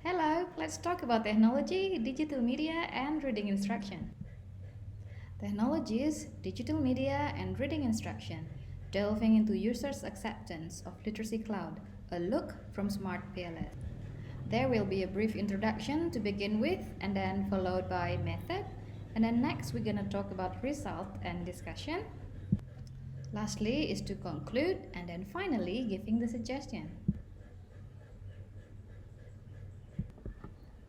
Hello, let's talk about technology, digital media, and reading instruction. Technologies, digital media, and reading instruction, delving into users' acceptance of Literacy Cloud, a look from Smart PLS. There will be a brief introduction to begin with, and then followed by method, and then next we're gonna talk about result and discussion. Lastly is to conclude, and then finally giving the suggestion.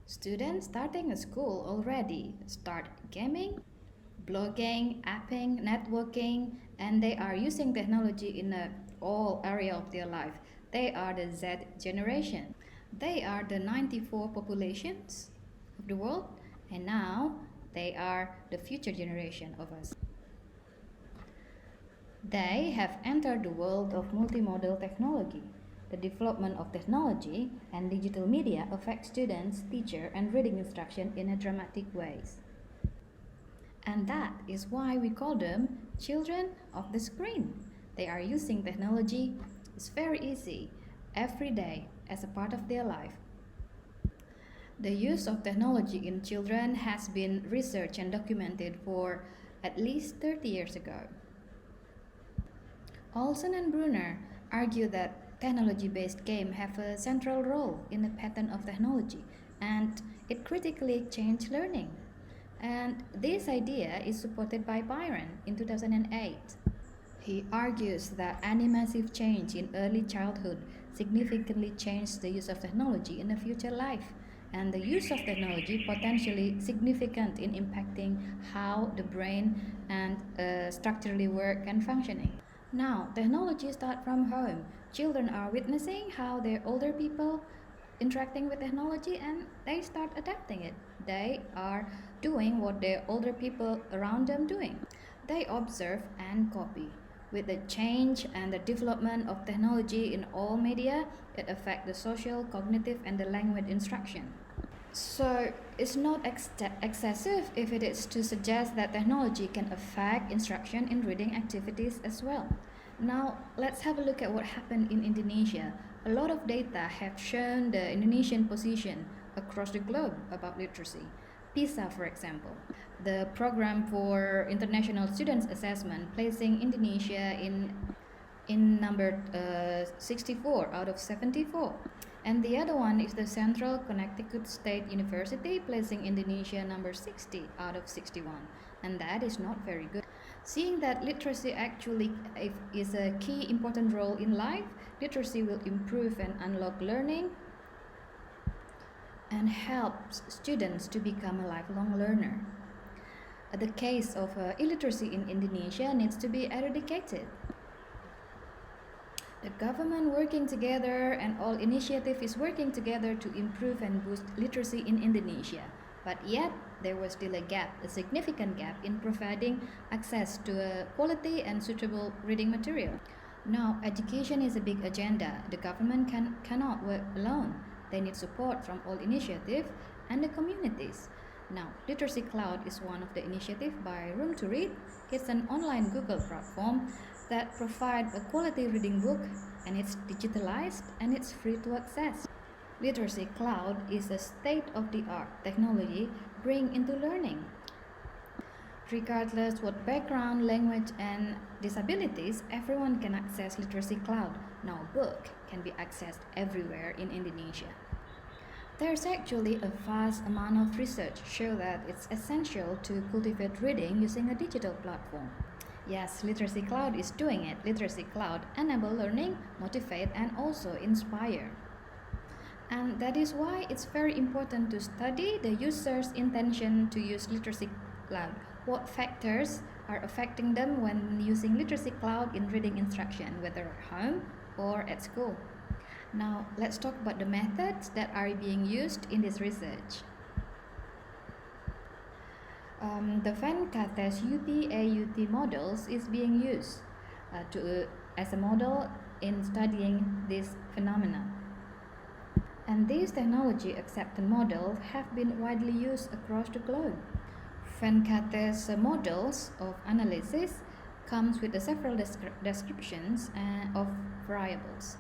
Students starting a school already start gaming, blogging, apping, networking, and they are using technology in all area of their life. They are the Z generation. They are the 94 populations of the world, and now they are the future generation of us. They have entered the world of multimodal technology. The development of technology and digital media affect students, teacher, and reading instruction in a dramatic ways. And that is why we call them children of the screen. They are using technology. It's very easy, every day, as a part of their life. The use of technology in children has been researched and documented for at least 30 years ago. Olsen and Brunner argue that technology-based games have a central role in the pattern of technology, and it critically changed learning. And this idea is supported by Byron in 2008. He argues that any massive change in early childhood significantly changed the use of technology in the future life, and the use of technology potentially significant in impacting how the brain and structurally work and functioning. Now, technology starts from home. Children are witnessing how their older people interacting with technology and they start adapting it. They are doing what their older people around them doing. They observe and copy. With the change and the development of technology in all media, it affects the social, cognitive, and the language instruction. So it's not excessive if it is to suggest that technology can affect instruction in reading activities as well. Now let's have a look at what happened in Indonesia. A lot of data have shown the Indonesian position across the globe about literacy. PISA, for example, the program for international students assessment, placing Indonesia in number 64 out of 74. And the other one is the Central Connecticut State University, placing Indonesia number 60 out of 61. And that is not very good. Seeing that literacy actually is a key important role in life, literacy will improve and unlock learning and helps students to become a lifelong learner. The case of illiteracy in Indonesia needs to be eradicated. The government working together and all initiative is working together to improve and boost literacy in Indonesia. But yet, there was still a significant gap in providing access to a quality and suitable reading material. Now, education is a big agenda. The government cannot work alone. They need support from all initiatives and the communities. Now, Literacy Cloud is one of the initiatives by Room to Read. It's an online Google platform that provides a quality reading book, and it's digitalized and it's free to access. Literacy Cloud is a state-of-the-art technology bring into learning. Regardless what background, language, and disabilities, everyone can access Literacy Cloud. Now, book can be accessed everywhere in Indonesia. There's actually a vast amount of research show that it's essential to cultivate reading using a digital platform. Yes, Literacy Cloud is doing it. Literacy Cloud enable learning, motivate, and also inspire. And that is why it's very important to study the user's intention to use Literacy Cloud. What factors are affecting them when using Literacy Cloud in reading instruction, whether at home or at school. Now, let's talk about the methods that are being used in this research. The Venkatesh UT models is being used as a model in studying this phenomena. And these technology acceptance models have been widely used across the globe. Venkatesh models of analysis comes with several descriptions of variables.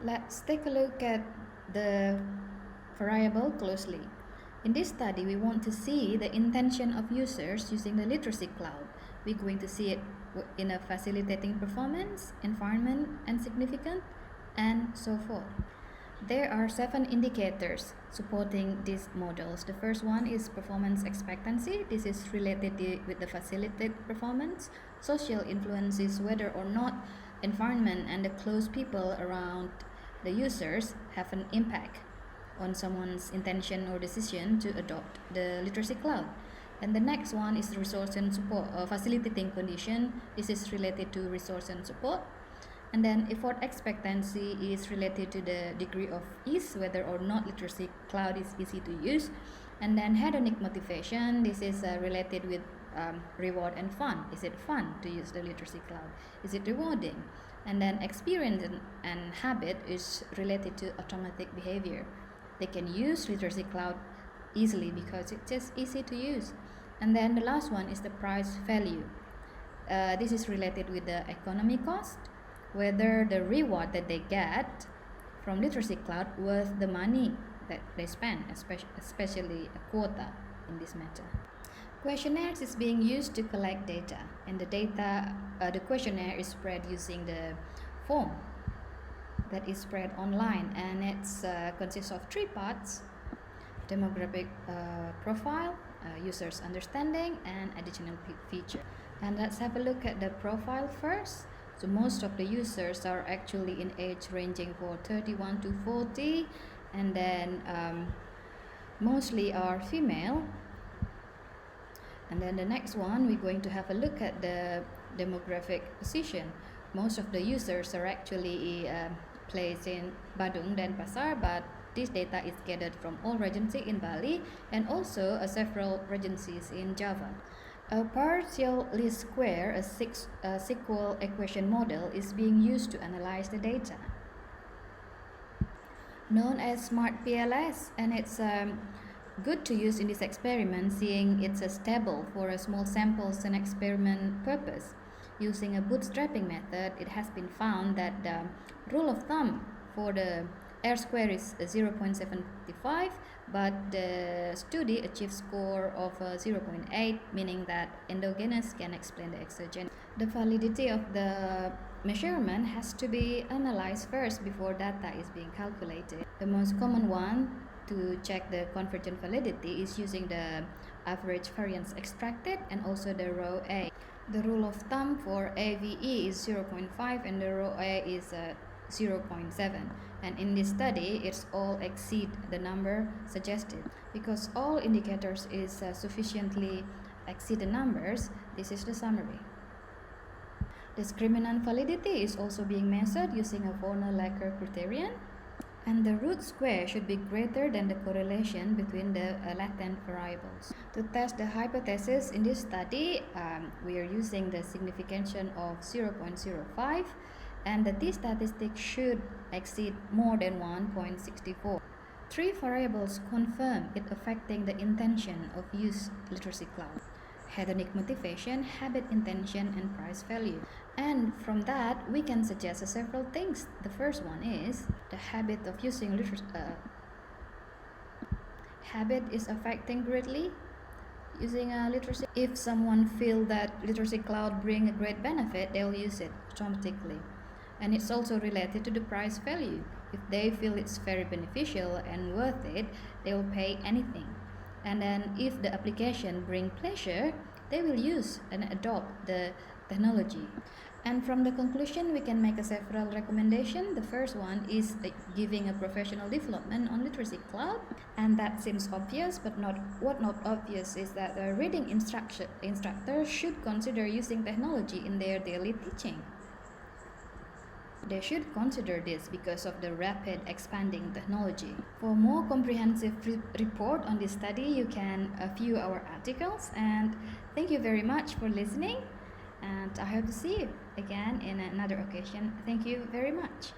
Let's take a look at the variable closely. In this study, we want to see the intention of users using the literacy cloud. We're going to see it in a facilitating performance, environment, and significant, and so forth. There are 7 indicators supporting these models. The first one is performance expectancy. This is related with the facilitated performance. Social influence is whether or not environment and the close people around the users have an impact on someone's intention or decision to adopt the literacy cloud. And the next one is resource and support, facilitating condition. This is related to resource and support. And then effort expectancy is related to the degree of ease, whether or not literacy cloud is easy to use. And then hedonic motivation, this is related with reward and fun. Is it fun to use the literacy cloud? Is it rewarding? And then experience and habit is related to automatic behavior. They can use literacy cloud easily because it's just easy to use. And then the last one is the price value. This is related with the economy cost, whether the reward that they get from literacy cloud worth the money that they spend, especially a quota in this matter. Questionnaires is being used to collect data, and the questionnaire is spread using the form that is spread online, and it consists of 3 parts: demographic profile, users understanding, and additional feature. And let's have a look at the profile first. So most of the users are actually in age ranging for 31 to 40, and then mostly are female. And then the next one, we're going to have a look at the demographic position. Most of the users are actually placed in Badung dan Pasar, but this data is gathered from all regency in Bali and also several regencies in Java. A partial least square, a SQL equation model, is being used to analyze the data, known as Smart PLS, and it's good to use in this experiment, seeing it's stable for a small samples and experiment purpose. Using a bootstrapping method, it has been found that the rule of thumb for the R square is 0.75, but the study achieved score of 0.8, meaning that endogenous can explain the exogenous. The validity of the measurement has to be analyzed first before data is being calculated. The most common one to check the convergent validity is using the average variance extracted and also the row A. The rule of thumb for AVE is 0.5 and the row A is 0.7, and in this study it's all exceed the number suggested. Because all indicators is sufficiently exceed the numbers, this is the summary. Discriminant validity is also being measured using a Fornell Larcker criterion, and the root square should be greater than the correlation between the latent variables. To test the hypothesis in this study, we are using the signification of 0.05, and the t-statistic should exceed more than 1.64. 3 variables confirm it affecting the intention of use literacy cloud: hedonic motivation, habit intention, and price value. And from that, we can suggest several things. The first one is the habit of using habit is affecting greatly using literacy. If someone feel that literacy cloud bring a great benefit, they'll use it automatically. And it's also related to the price value. If they feel it's very beneficial and worth it, they will pay anything. And then if the application bring pleasure, they will use and adopt the technology. And from the conclusion, we can make several recommendations. The first one is giving a professional development on literacy cloud, and that seems obvious, but what not obvious is that the reading instructors should consider using technology in their daily teaching. They should consider this because of the rapid expanding technology. For more comprehensive report on this study, you can view our articles, and thank you very much for listening, and I hope to see you again in another occasion. Thank you very much.